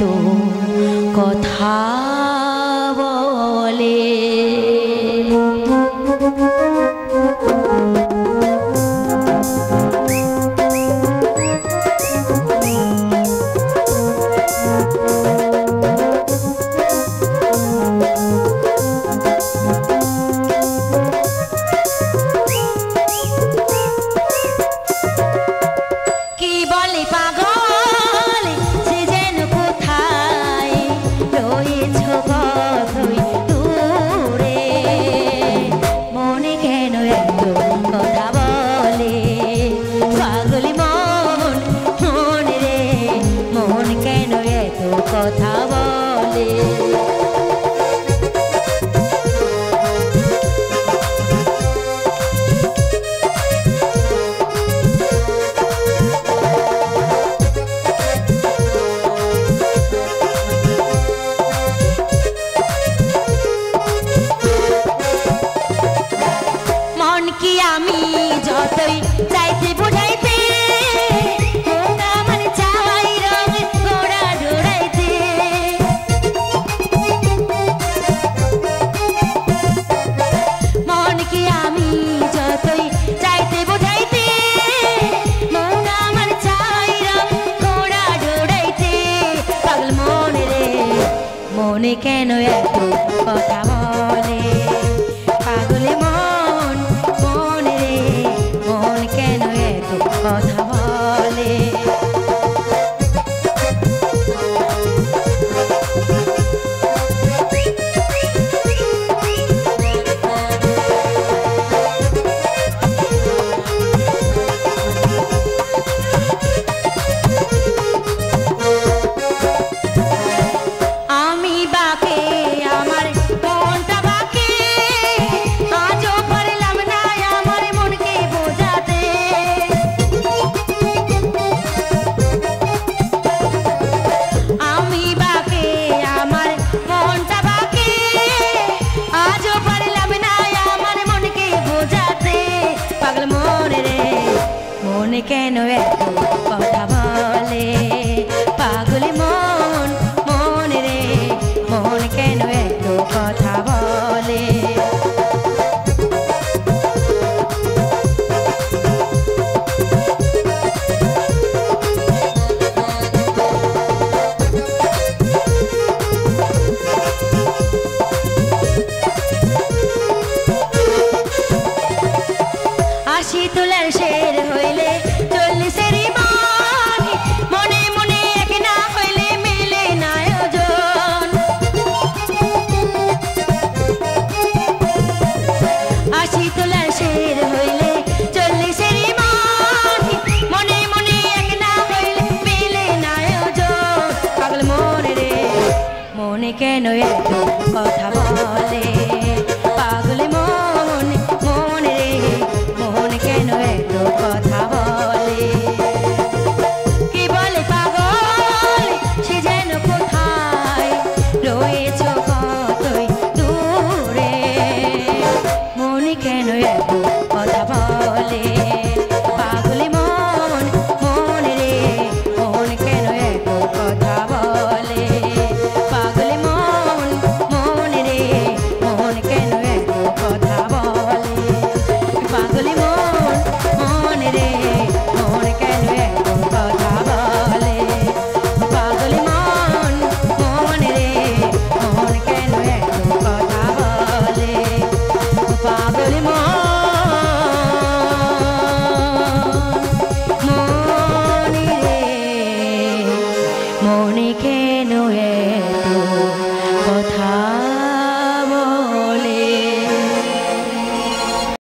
এত কথা বলে। কথা বলে মন কি আমি যতই চাইতে বুঝাইতে মনে কেন এত কথা বলে পাগলে মন মনে রে মন কেন এত কথা বলে কেন এত কথা বলে পাগলে মন মন রে মন কেন এত কথা বলে আশি তোলার শের হইলে কেন এত কথা বলে পাগলে মন মন রে মন কেন এত কথা বলে কি বলে পাগল সে যেন কোথায় রয়েছ কতই দূরে মন কেন এত কথা বলে পাগলে মন মন রে মন কেন এত কথা বলে মনে কেন